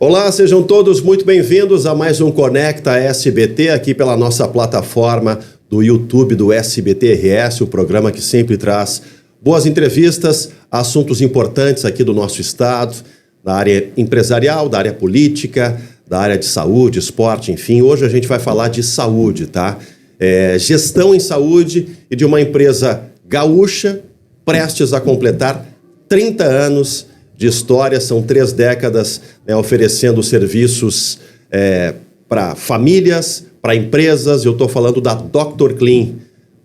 Olá, sejam todos muito bem-vindos a mais um Conecta SBT, aqui pela nossa plataforma do YouTube do SBT-RS, o programa que sempre traz boas entrevistas, assuntos importantes aqui do nosso estado, da área empresarial, da área política, da área de saúde, esporte, enfim. Hoje a gente vai falar de saúde, tá? Gestão em saúde e de uma empresa gaúcha prestes a completar 30 anos de história, são 3 décadas oferecendo serviços para famílias, para empresas. Eu estou falando da Dr. Clean,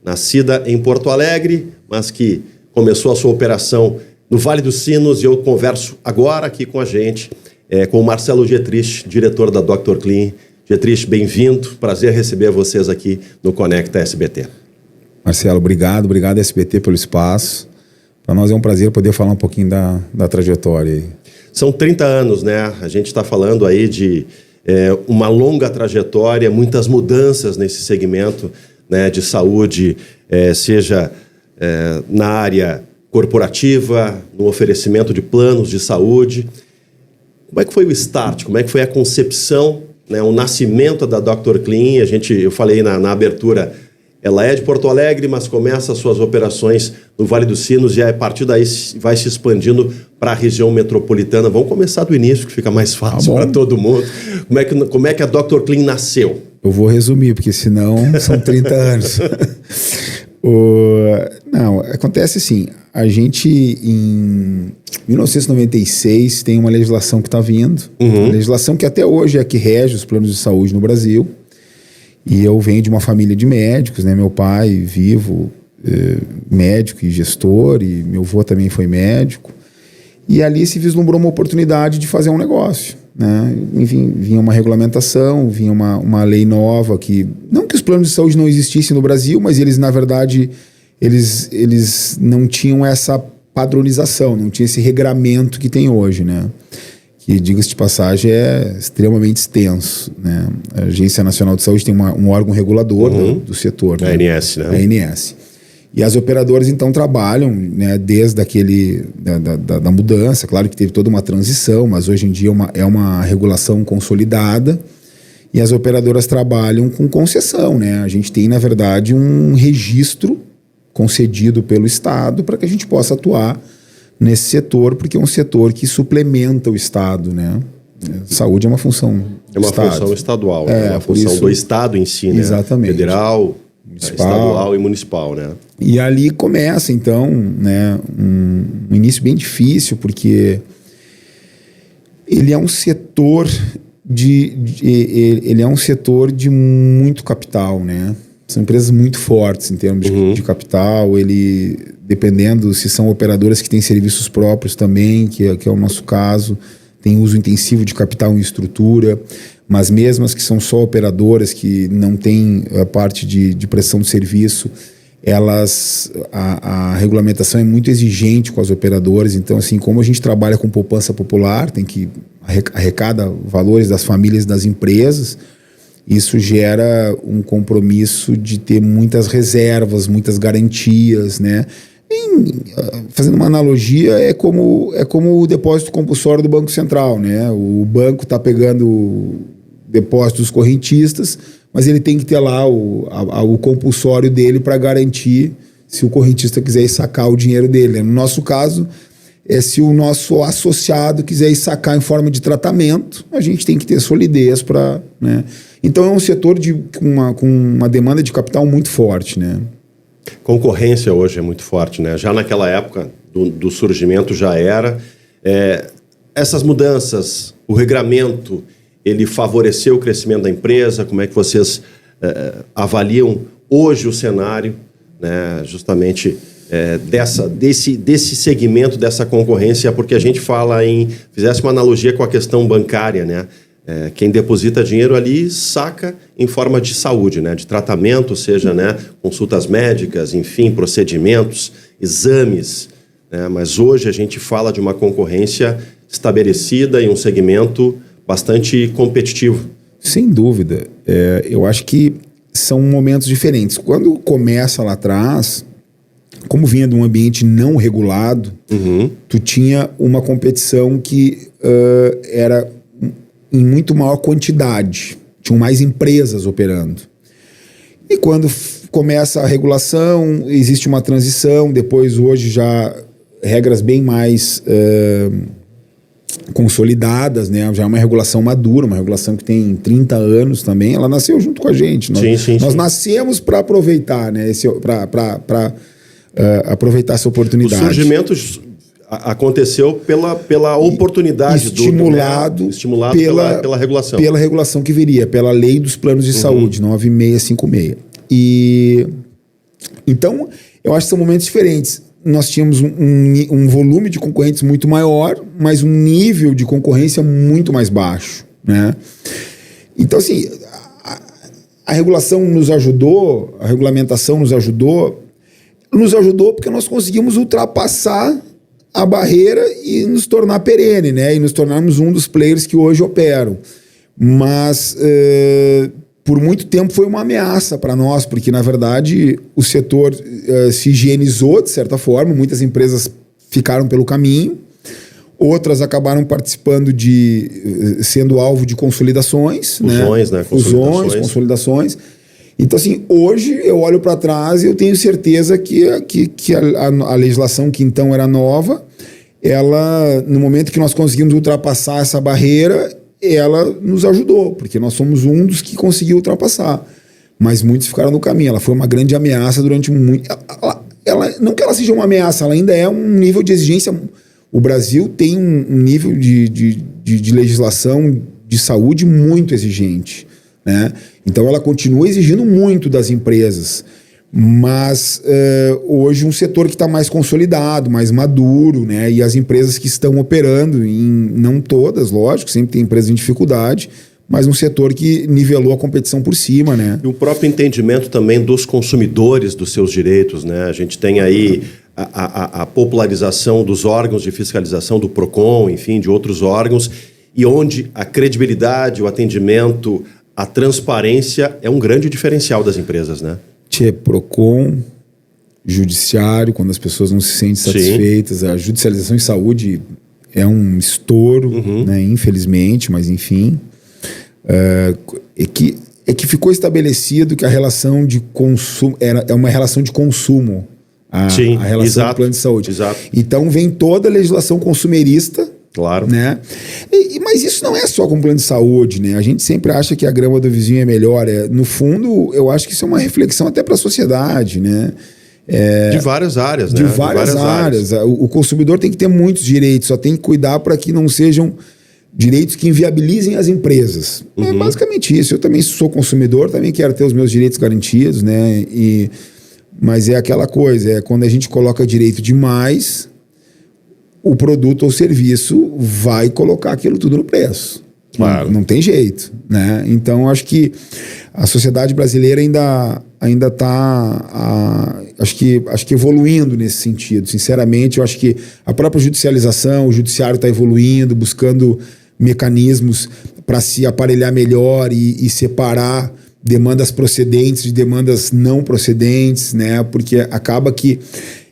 nascida em Porto Alegre, mas que começou a sua operação no Vale dos Sinos, e eu converso agora aqui com a gente, com o Marcelo Getrich, diretor da Dr. Clean. Getrich, bem-vindo, prazer receber vocês aqui no Conecta SBT. Marcelo, obrigado SBT pelo espaço. Para nós é um prazer poder falar um pouquinho da trajetória aí. São 30 anos, né? A gente está falando aí de uma longa trajetória, muitas mudanças nesse segmento, né, de saúde, seja na área corporativa, no oferecimento de planos de saúde. Como é que foi o start? Como é que foi a concepção, né, o nascimento da Dr. Clean? Eu falei na abertura, ela é de Porto Alegre, mas começa as suas operações no Vale dos Sinos e a partir daí vai se expandindo para a região metropolitana. Vamos começar do início, que fica mais fácil para todo mundo. Como é que a Dr. Clean nasceu? Eu vou resumir, porque senão são 30 anos. Não, acontece assim, a gente em 1996 tem uma legislação que está vindo, uma legislação que até hoje é a que rege os planos de saúde no Brasil. E eu venho de uma família de médicos, né? Meu pai, vivo, médico e gestor, e meu avô também foi médico. E ali se vislumbrou uma oportunidade de fazer um negócio, né? Enfim, vinha uma regulamentação, vinha uma lei nova que... Não que os planos de saúde não existissem no Brasil, mas eles, na verdade, eles não tinham essa padronização, não tinha esse regramento que tem hoje, né? Que, diga-se de passagem, é extremamente extenso, né? A Agência Nacional de Saúde tem um órgão regulador do setor. A ANS, né? A ANS. E as operadoras, então, trabalham, né, desde da mudança. Claro que teve toda uma transição, mas hoje em dia é uma regulação consolidada. E as operadoras trabalham com concessão, né? A gente tem, na verdade, um registro concedido pelo Estado para que a gente possa atuar nesse setor, porque é um setor que suplementa o Estado, né? Saúde é uma função função estadual, é uma função do Estado em si, né? Exatamente. Federal, estadual e municipal, né? E ali começa, então, né, um início bem difícil, porque ele é um setor ele é um setor de muito capital, né? São empresas muito fortes em termos de capital. Dependendo se são operadoras que têm serviços próprios também, que é o nosso caso, tem uso intensivo de capital em estrutura, mas mesmo as que são só operadoras, que não têm a parte de prestação de serviço, a regulamentação é muito exigente com as operadoras. Então, assim, como a gente trabalha com poupança popular, tem que arrecada valores das famílias e das empresas, isso gera um compromisso de ter muitas reservas, muitas garantias, né? Fazendo uma analogia, é como o depósito compulsório do Banco Central, né? O banco está pegando depósitos dos correntistas, mas ele tem que ter lá o compulsório dele para garantir se o correntista quiser ir sacar o dinheiro dele. No nosso caso, se o nosso associado quiser ir sacar em forma de tratamento, a gente tem que ter solidez para... né? Então é um setor com uma demanda de capital muito forte, né? Concorrência hoje é muito forte, né? Já naquela época do surgimento já era. Essas mudanças, o regramento, ele favoreceu o crescimento da empresa? Como é que vocês avaliam hoje o cenário, né, justamente desse segmento, dessa concorrência? Porque a gente fala fizesse uma analogia com a questão bancária, né? Quem deposita dinheiro ali saca em forma de saúde, né? De tratamento, seja, né, consultas médicas, enfim, procedimentos, exames, né? Mas hoje a gente fala de uma concorrência estabelecida em um segmento bastante competitivo. Sem dúvida. Eu acho que são momentos diferentes. Quando começa lá atrás, como vinha de um ambiente não regulado, tu tinha uma competição que era em muito maior quantidade, tinham mais empresas operando. E quando começa a regulação, existe uma transição, depois hoje já regras bem mais consolidadas, né? Já é uma regulação madura, uma regulação que tem 30 anos também, ela nasceu junto com a gente. Nós nascemos para aproveitar, né? Para aproveitar essa oportunidade. O surgimento aconteceu pela oportunidade estimulado pela regulação. Pela regulação que viria, pela lei dos planos de saúde, 9656. E então, eu acho que são momentos diferentes. Nós tínhamos um volume de concorrentes muito maior, mas um nível de concorrência muito mais baixo, né? Então, assim, a regulação nos ajudou, a regulamentação nos ajudou porque nós conseguimos ultrapassar a barreira e nos tornar perene, né? E nos tornarmos um dos players que hoje operam. Mas por muito tempo foi uma ameaça para nós, porque na verdade o setor se higienizou de certa forma, muitas empresas ficaram pelo caminho, outras acabaram participando sendo alvo de consolidações. Fusões, né? Consolidações. Então, assim, hoje eu olho para trás e eu tenho certeza que a legislação que então era nova, ela, no momento que nós conseguimos ultrapassar essa barreira, ela nos ajudou, porque nós somos um dos que conseguiu ultrapassar. Mas muitos ficaram no caminho. Ela foi uma grande ameaça durante muito... não que ela seja uma ameaça, ela ainda é um nível de exigência. O Brasil tem um nível de legislação de saúde muito exigente, né? Então ela continua exigindo muito das empresas, mas hoje um setor que está mais consolidado, mais maduro, né? E as empresas que estão operando, não todas, lógico, sempre tem empresas em dificuldade, mas um setor que nivelou a competição por cima, né? E o próprio entendimento também dos consumidores dos seus direitos, né? A gente tem aí a popularização dos órgãos de fiscalização, do PROCON, enfim, de outros órgãos, e onde a credibilidade, o atendimento, a transparência é um grande diferencial das empresas, né? PROCON, judiciário, quando as pessoas não se sentem satisfeitas, a judicialização em saúde é um estouro, né? Infelizmente, mas enfim. É que ficou estabelecido que a relação de consumo é uma relação de consumo, a relação do plano de saúde. Exato. Então vem toda a legislação consumerista. Claro. Né? Mas isso não é só com plano de saúde, né? A gente sempre acha que a grama do vizinho é melhor. No fundo, eu acho que isso é uma reflexão até para a sociedade, né? De várias áreas, né? De várias áreas. O consumidor tem que ter muitos direitos, só tem que cuidar para que não sejam direitos que inviabilizem as empresas. É basicamente isso. Eu também sou consumidor, também quero ter os meus direitos garantidos, né? Mas é aquela coisa, quando a gente coloca direito demais, o produto ou serviço vai colocar aquilo tudo no preço. Claro. Não tem jeito, né? Então, acho que a sociedade brasileira ainda está, acho que evoluindo nesse sentido. Sinceramente, eu acho que a própria judicialização, o judiciário está evoluindo, buscando mecanismos para se aparelhar melhor e separar demandas procedentes de demandas não procedentes, né? Porque acaba que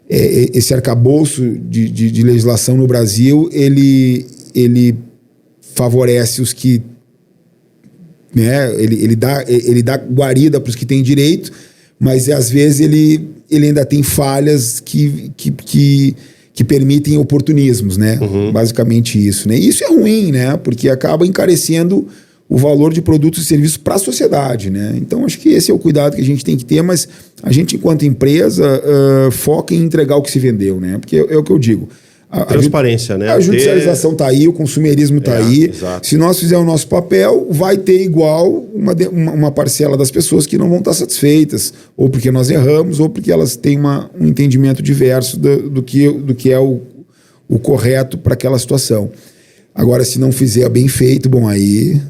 esse arcabouço de legislação no Brasil, ele favorece os que, né, ele dá guarida para os que têm direito, mas às vezes ele ainda tem falhas que permitem oportunismos, né? Basicamente isso, né? E isso é ruim, né? Porque acaba encarecendo o valor de produtos e serviços para a sociedade, né? Então, acho que esse é o cuidado que a gente tem que ter, mas a gente, enquanto empresa, foca em entregar o que se vendeu, né? Porque é o que eu digo. Transparência, né? A judicialização está aí, o consumerismo está aí. Exato. Se nós fizermos o nosso papel, vai ter igual uma parcela das pessoas que não vão estar satisfeitas, ou porque nós erramos, ou porque elas têm um entendimento diverso do que é o correto para aquela situação. Agora, se não fizer bem feito, bom, aí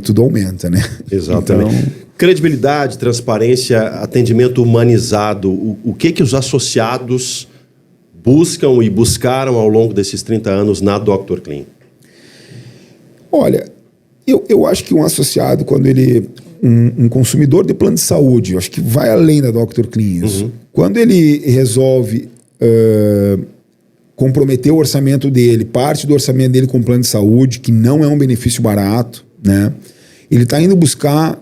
tudo aumenta, né? Exatamente. Então, credibilidade, transparência, atendimento humanizado, o que os associados buscam e buscaram ao longo desses 30 anos na Dr. Clean? Olha, eu acho que um associado, quando ele... Um consumidor de plano de saúde, eu acho que vai além da Dr. Clean isso. Quando ele resolve comprometer o orçamento dele, parte do orçamento dele com plano de saúde, que não é um benefício barato, né? Ele está indo buscar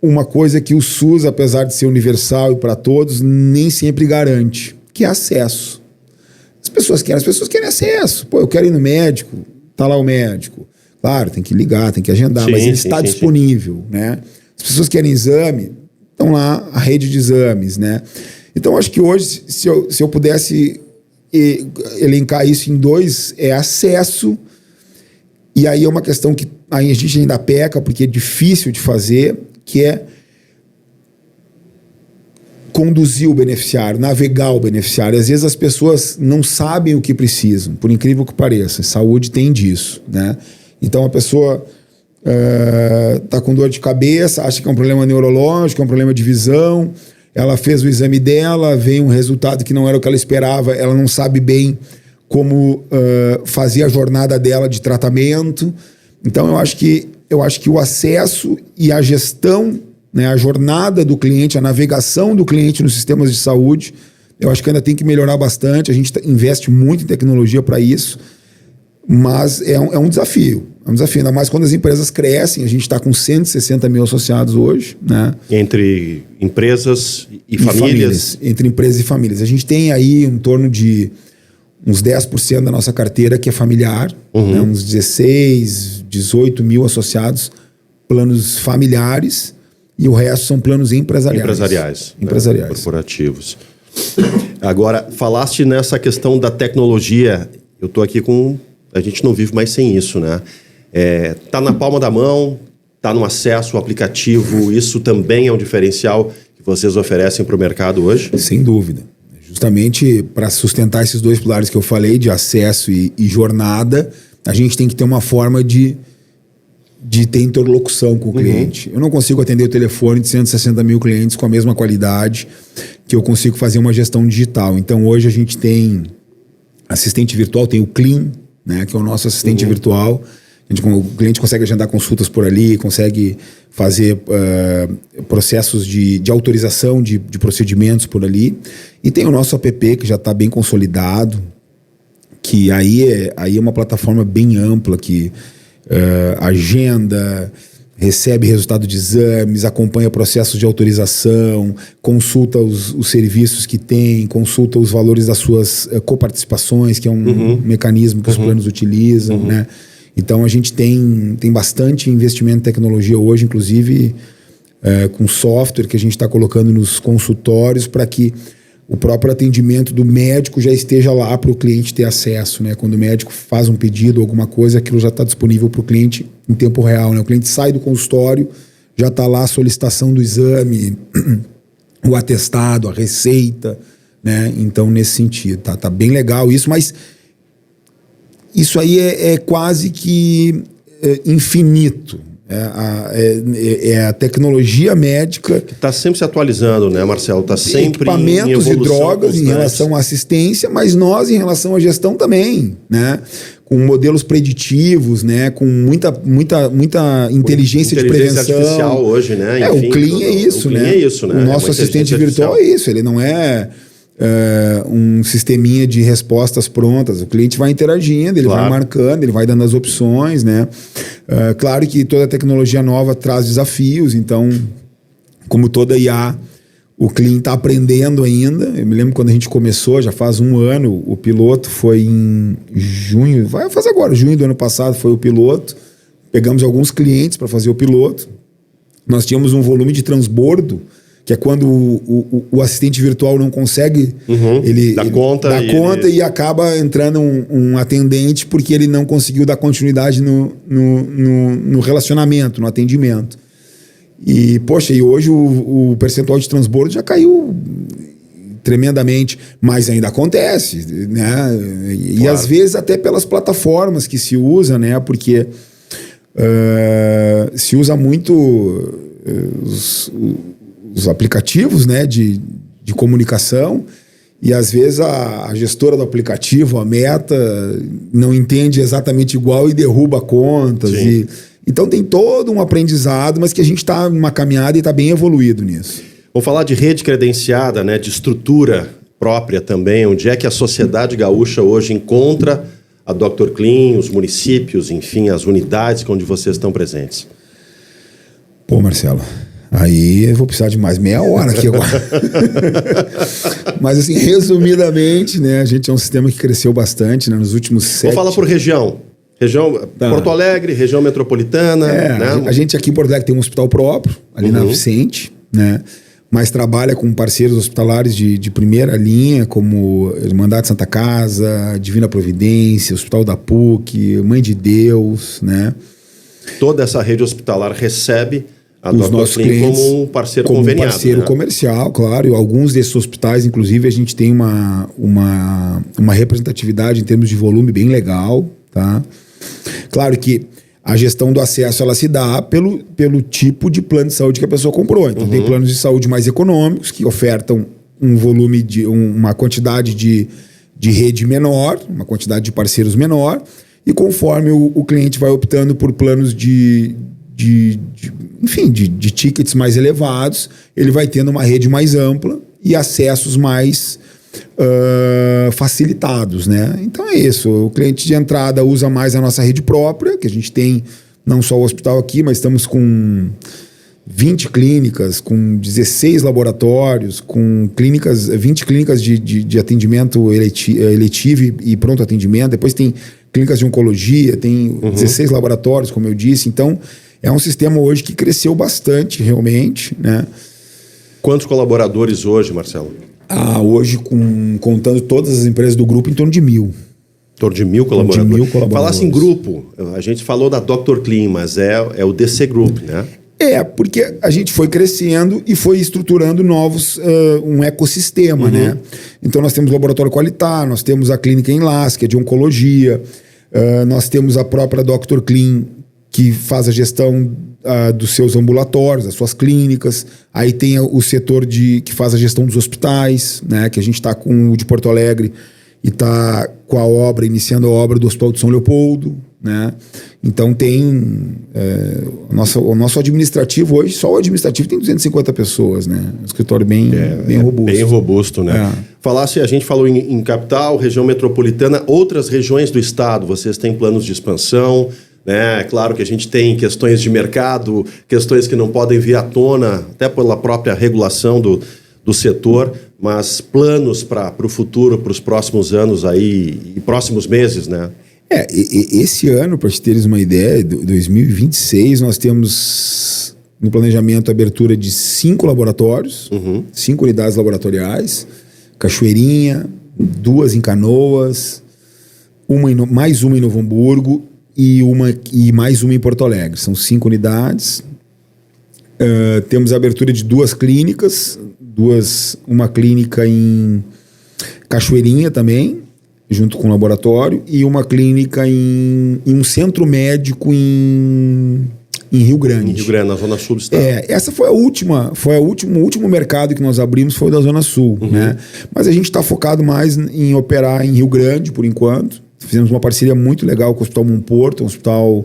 uma coisa que o SUS, apesar de ser universal e para todos, nem sempre garante, que é acesso. As pessoas querem acesso. Pô, eu quero ir no médico, tá lá o médico. Claro, tem que ligar, tem que agendar, mas ele está disponível, né? As pessoas querem exame, estão lá a rede de exames, né? Então, acho que hoje, se eu pudesse elencar isso em dois, é acesso, e aí é uma questão que a gente ainda peca, porque é difícil de fazer, que é conduzir o beneficiário, navegar o beneficiário. Às vezes as pessoas não sabem o que precisam, por incrível que pareça. Saúde tem disso, né? Então a pessoa está com dor de cabeça, acha que é um problema neurológico, é um problema de visão, ela fez o exame dela, vem um resultado que não era o que ela esperava, ela não sabe bem como fazer a jornada dela de tratamento. Então eu acho que o acesso e a gestão, né, a jornada do cliente, a navegação do cliente nos sistemas de saúde, eu acho que ainda tem que melhorar bastante. A gente investe muito em tecnologia para isso, mas é um desafio. É um desafio, ainda mais quando as empresas crescem. A gente está com 160 mil associados hoje, né? Entre empresas e famílias. Entre empresas e famílias. A gente tem aí em torno de uns 10% da nossa carteira que é familiar, né? Uns 16, 18 mil associados, planos familiares, e o resto são planos empresariais. Né? Corporativos. Agora, falaste nessa questão da tecnologia. Eu estou aqui com... A gente não vive mais sem isso, né? Tá na palma da mão, tá no acesso ao aplicativo. Isso também é um diferencial que vocês oferecem para o mercado hoje? Sem dúvida. Justamente para sustentar esses dois pilares que eu falei, de acesso e jornada, a gente tem que ter uma forma de ter interlocução com o cliente. Eu não consigo atender o telefone de 160 mil clientes com a mesma qualidade que eu consigo fazer uma gestão digital. Então hoje a gente tem assistente virtual, tem o Clean, né, que é o nosso assistente virtual. O cliente consegue agendar consultas por ali, consegue fazer processos de autorização de procedimentos por ali. E tem o nosso app, que já está bem consolidado, que aí é uma plataforma bem ampla, que agenda, recebe resultado de exames, acompanha processos de autorização, consulta os serviços que tem, consulta os valores das suas coparticipações, que é um mecanismo que os planos utilizam, né? Então a gente tem bastante investimento em tecnologia hoje, inclusive com software que a gente está colocando nos consultórios para que o próprio atendimento do médico já esteja lá para o cliente ter acesso, né? Quando o médico faz um pedido, alguma coisa, aquilo já está disponível para o cliente em tempo real, né? O cliente sai do consultório, já está lá a solicitação do exame, o atestado, a receita, né? Então, nesse sentido, tá bem legal isso, mas isso aí é quase que infinito. É a tecnologia médica que está sempre se atualizando, né, Marcelo? Está sempre equipamentos e drogas constante. Em relação à assistência, mas nós em relação à gestão também, né? Com modelos preditivos, né? Com muita inteligência de prevenção artificial hoje, né? Enfim, o Clean é isso, né? É isso, né? O nosso assistente virtual é isso. Ele não é um sisteminha de respostas prontas. O cliente vai interagindo, ele vai marcando, ele vai dando as opções, né? Claro que toda tecnologia nova traz desafios, então, como toda IA, o Clean está aprendendo ainda. Eu me lembro quando a gente começou, já faz um ano, o piloto foi em junho, vai fazer agora, junho do ano passado foi o piloto. Pegamos alguns clientes para fazer o piloto. Nós tínhamos um volume de transbordo, que é quando o assistente virtual não consegue, ele dá conta e acaba entrando um atendente porque ele não conseguiu dar continuidade no relacionamento, no atendimento. E, poxa, e hoje o percentual de transbordo já caiu tremendamente, mas ainda acontece, né? E às vezes até pelas plataformas que se usa, né? Porque se usa muito os aplicativos, né, de comunicação, e às vezes a gestora do aplicativo, a Meta, não entende exatamente igual e derruba contas. Então tem todo um aprendizado, mas que a gente está numa caminhada e está bem evoluído nisso. Vamos falar de rede credenciada, né, de estrutura própria também? Onde é que a sociedade gaúcha hoje encontra a Dr. Clean, os municípios, enfim, as unidades onde vocês estão presentes? Pô, Marcelo, aí eu vou precisar de mais meia hora aqui agora. Mas assim, resumidamente, né, a gente é um sistema que cresceu bastante, né, nos últimos 7... Vou falar por região. Porto Alegre, região metropolitana. Né? A gente aqui em Porto Alegre tem um hospital próprio, ali na Vicente, né? Mas trabalha com parceiros hospitalares de primeira linha, como Irmandade Santa Casa, Divina Providência, Hospital da PUC, Mãe de Deus, né? Toda essa rede hospitalar recebe a os nossos clientes como um parceiro como conveniado. Um parceiro, né? Comercial, claro. E alguns desses hospitais, inclusive, a gente tem uma representatividade em termos de volume bem legal, tá? Claro que a gestão do acesso ela se dá pelo tipo de plano de saúde que a pessoa comprou. Então tem planos de saúde mais econômicos que ofertam um volume uma quantidade de rede menor, uma quantidade de parceiros menor, e conforme o cliente vai optando por planos de tickets mais elevados, ele vai tendo uma rede mais ampla e acessos mais facilitados, né? Então é isso, o cliente de entrada usa mais a nossa rede própria, que a gente tem não só o hospital aqui, mas estamos com 20 clínicas, com 16 laboratórios, com 20 clínicas de atendimento eletivo e pronto atendimento, depois tem clínicas de oncologia, tem 16 laboratórios, como eu disse, então é um sistema hoje que cresceu bastante realmente, né? Quantos colaboradores hoje, Marcelo? Hoje, contando todas as empresas do grupo, em torno de 1.000. Em torno de 1.000 colaboradores. Falasse em grupo, a gente falou da Dr. Clean, mas é o DC Group, né? Porque a gente foi crescendo e foi estruturando um ecossistema, né? Então nós temos o Laboratório Qualitar, nós temos a Clínica Enlace, que é de oncologia, nós temos a própria Dr. Clean, que faz a gestão dos seus ambulatórios, das suas clínicas. Aí tem o setor que faz a gestão dos hospitais, né? Que a gente está com o de Porto Alegre e está com a obra, iniciando a obra do Hospital de São Leopoldo, né? Então tem o nosso administrativo hoje, só o administrativo tem 250 pessoas, né? Um escritório bem robusto. Bem robusto, né? A gente falou em capital, região metropolitana, outras regiões do estado, vocês têm planos de expansão, né? É claro que a gente tem questões de mercado, questões que não podem vir à tona, até pela própria regulação do setor, mas planos para o futuro, para os próximos anos aí, e próximos meses, né? Esse ano, para te teres uma ideia, 2026, nós temos no planejamento a abertura de 5 laboratórios, 5 unidades laboratoriais, Cachoeirinha, 2 em Canoas, mais uma em Novo Hamburgo e mais uma em Porto Alegre. São 5 unidades. Temos a abertura de 2 clínicas, uma clínica em Cachoeirinha também, junto com o laboratório, e uma clínica em um centro médico em Rio Grande. Em Rio Grande, na Zona Sul do estado. Essa foi o último mercado que nós abrimos, foi o da Zona Sul, né? Mas a gente está focado mais em operar em Rio Grande, por enquanto. Fizemos uma parceria muito legal com o Hospital Monporto, um hospital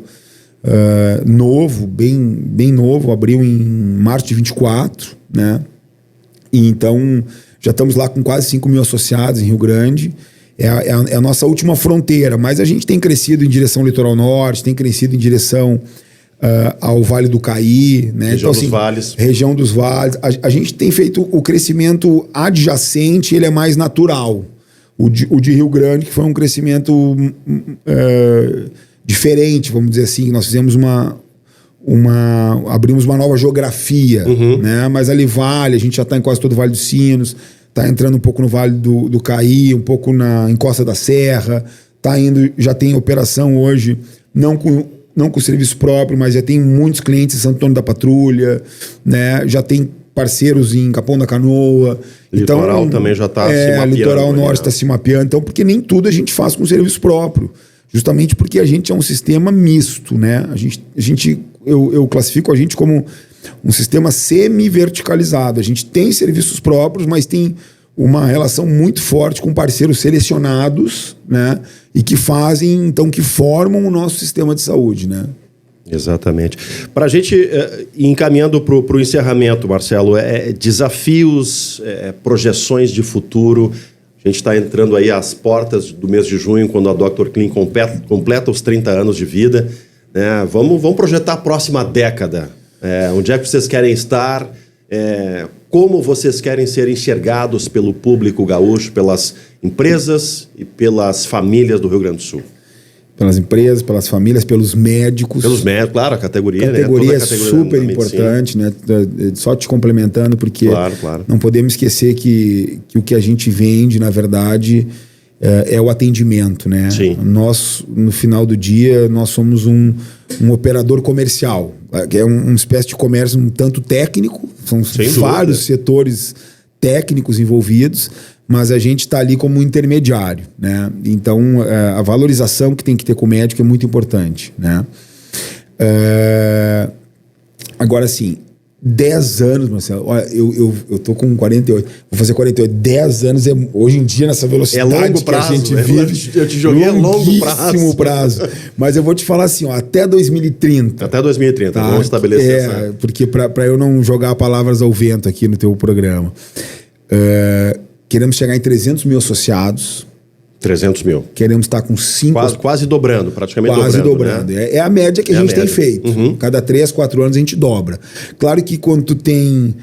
novo, bem novo, abriu em março de 24, né? E então já estamos lá com quase 5.000 associados em Rio Grande. É a nossa última fronteira, mas a gente tem crescido em direção ao Litoral Norte, tem crescido em direção ao Vale do Caí, né? Região dos Vales. Região dos Vales. A gente tem feito o crescimento adjacente, ele é mais natural. O de Rio Grande, que foi um crescimento diferente, vamos dizer assim. Nós fizemos abrimos uma nova geografia, né? Mas ali Vale, a gente já está em quase todo o Vale dos Sinos, está entrando um pouco no Vale do Caí, um pouco em Costa da Serra, já tem operação hoje, não com serviço próprio, mas já tem muitos clientes em Santo Antônio da Patrulha, né? Já tem parceiros em Capão da Canoa. Litoral também já está se mapeando. Litoral Norte está se mapeando. Então, porque nem tudo a gente faz com serviço próprio. Justamente porque a gente é um sistema misto, né? Eu classifico a gente como um sistema semi-verticalizado. A gente tem serviços próprios, mas tem uma relação muito forte com parceiros selecionados, né? E que formam o nosso sistema de saúde, né? Exatamente. Para a gente ir encaminhando para o encerramento, Marcelo, desafios, projeções de futuro. A gente está entrando aí às portas do mês de junho, quando a Dr. Clean completa os 30 anos de vida. Né? Vamos projetar a próxima década. Onde é que vocês querem estar? Como vocês querem ser enxergados pelo público gaúcho, pelas empresas e pelas famílias do Rio Grande do Sul? Pelas empresas, pelas famílias, pelos médicos. Pelos médicos, claro, a categoria, né? Toda a categoria super importante, né? Só te complementando, porque claro. Não podemos esquecer que o que a gente vende, na verdade, é o atendimento, né? Sim. Nós, no final do dia, nós somos um operador comercial, que é uma espécie de comércio um tanto técnico, são vários setores técnicos envolvidos, mas a gente está ali como um intermediário, né? Então, a valorização que tem que ter com o médico é muito importante, né? Agora, assim, 10 anos, Marcelo, olha, eu tô com 48, vou fazer 48, 10 anos, hoje em dia, nessa velocidade longo prazo, que a gente vive, eu te joguei a longo prazo. Mas eu vou te falar assim, até 2030. Até 2030, tá? Vamos estabelecer essa... Porque para eu não jogar palavras ao vento aqui no teu programa, queremos chegar em 300 mil associados. 300 mil. Queremos estar com 5... Quase dobrando, praticamente quase dobrando. Né? É a média que a gente tem feito. Uhum. Cada 3, 4 anos a gente dobra. Claro que quando tu tem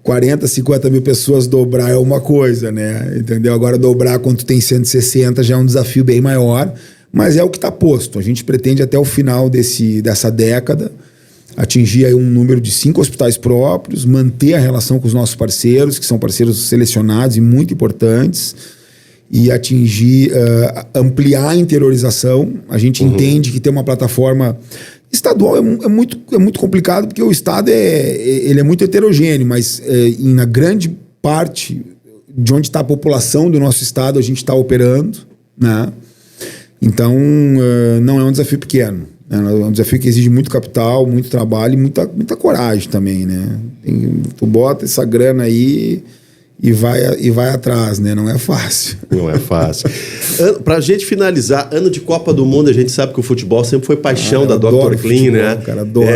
40, 50 mil pessoas, dobrar é uma coisa, né? Entendeu? Agora dobrar quando tu tem 160 já é um desafio bem maior, mas é o que está posto. A gente pretende até o final dessa década atingir aí um número de 5 hospitais próprios, manter a relação com os nossos parceiros, que são parceiros selecionados e muito importantes, e atingir, ampliar a interiorização. A gente entende que ter uma plataforma estadual é muito complicado, porque o estado ele é muito heterogêneo, mas na grande parte de onde está a população do nosso estado a gente está operando, né? Então, não é um desafio pequeno. É um desafio que exige muito capital, muito trabalho e muita coragem também, né? Tu bota essa grana aí e vai atrás, né? Não é fácil. Não é fácil. Pra gente finalizar, ano de Copa do Mundo, a gente sabe que o futebol sempre foi paixão da Dr. Clean, né? Cara, adoro.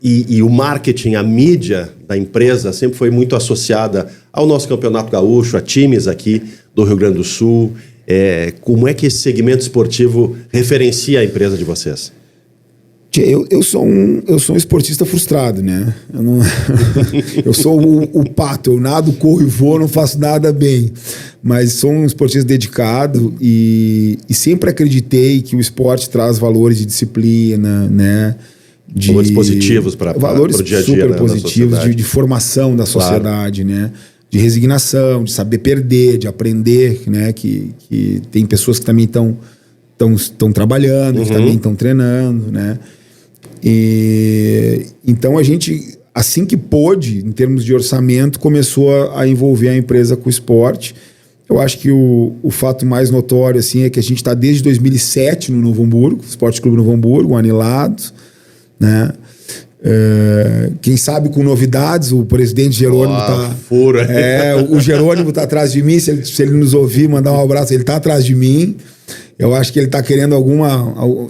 E o marketing, a mídia da empresa sempre foi muito associada ao nosso Campeonato Gaúcho, a times aqui do Rio Grande do Sul. Como é que esse segmento esportivo referencia a empresa de vocês? Eu sou um esportista frustrado, né? Eu sou o pato, eu nado, corro e voo, não faço nada bem. Mas sou um esportista dedicado e sempre acreditei que o esporte traz valores de disciplina, né? Valores positivos para o dia a dia, super positivos, de formação da sociedade, claro. Né? De resignação, de saber perder, de aprender, né? Que tem pessoas que também estão trabalhando, que também estão treinando, né? E então a gente, assim que pôde, em termos de orçamento, começou a envolver a empresa com o esporte. Eu acho que o fato mais notório assim, é que a gente está desde 2007 no Novo Hamburgo, Esporte Clube Novo Hamburgo, anilado, né? Quem sabe com novidades, o presidente Jerônimo o Jerônimo está atrás de mim, se ele nos ouvir, mandar um abraço, ele está atrás de mim. Eu acho que ele está querendo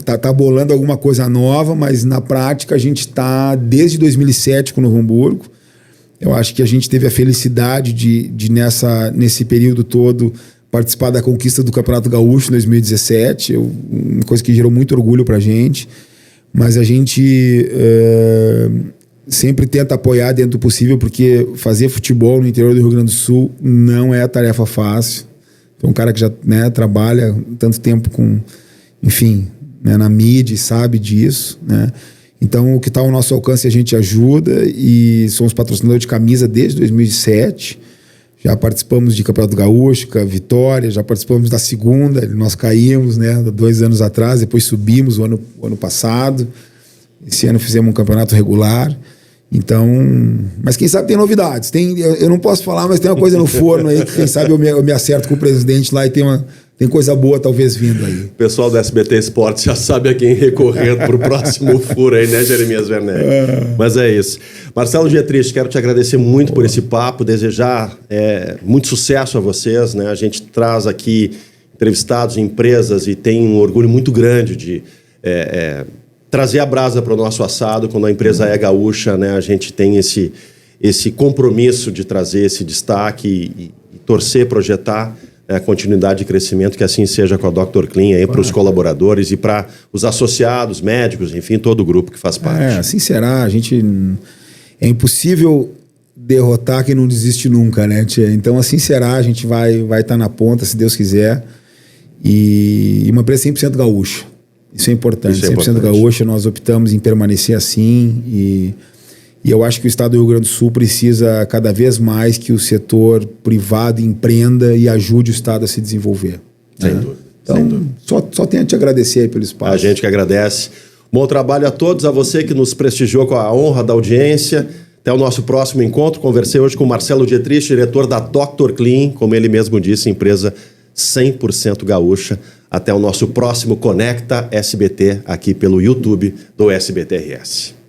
tá bolando alguma coisa nova, mas na prática a gente está desde 2007 com o Novo Hamburgo. Eu acho que a gente teve a felicidade de nesse período todo participar da conquista do Campeonato Gaúcho em 2017, uma coisa que gerou muito orgulho para a gente. Mas a gente sempre tenta apoiar dentro do possível, porque fazer futebol no interior do Rio Grande do Sul não é tarefa fácil. Então, um cara que já, né, trabalha tanto tempo na mídia e sabe disso, né? Então, o que está ao nosso alcance a gente ajuda, e somos patrocinadores de camisa desde 2007. Já participamos de Campeonato Gaúcho, Vitória, já participamos da segunda, nós caímos, né, 2 anos atrás, depois subimos o ano passado. Esse ano fizemos um campeonato regular. Então, mas quem sabe tem novidades. Eu não posso falar, mas tem uma coisa no forno aí que quem sabe eu me acerto com o presidente lá e tem coisa boa talvez vindo aí. O pessoal do SBT Esportes já sabe a quem recorrer para o próximo furo aí, né, Jeremias Werneck? Mas é isso. Marcelo Dietrich, quero te agradecer muito por esse papo, desejar muito sucesso a vocês, né? A gente traz aqui entrevistados em empresas e tem um orgulho muito grande de trazer a brasa para o nosso assado. Quando a empresa é gaúcha, né, a gente tem esse compromisso de trazer esse destaque e torcer, projetar a continuidade e crescimento, que assim seja com a Dr. Clean aí para os colaboradores e para os associados, médicos, enfim, todo o grupo que faz parte. Assim será. É impossível derrotar quem não desiste nunca, né, tia? Então assim será, a gente vai estar na ponta, se Deus quiser. E uma empresa 100% gaúcha. Isso é importante. 100% gaúcha, nós optamos em permanecer assim e eu acho que o estado do Rio Grande do Sul precisa cada vez mais que o setor privado empreenda e ajude o estado a se desenvolver. Sem dúvida. Então, sem dúvida. Só tenho a te agradecer aí pelo espaço. A gente que agradece. Bom trabalho a todos, a você que nos prestigiou com a honra da audiência. Até o nosso próximo encontro. Conversei hoje com o Marcelo Dietrich, diretor da Dr. Clean, como ele mesmo disse, empresa 100% gaúcha. Até o nosso próximo Conecta SBT aqui pelo YouTube do SBT RS.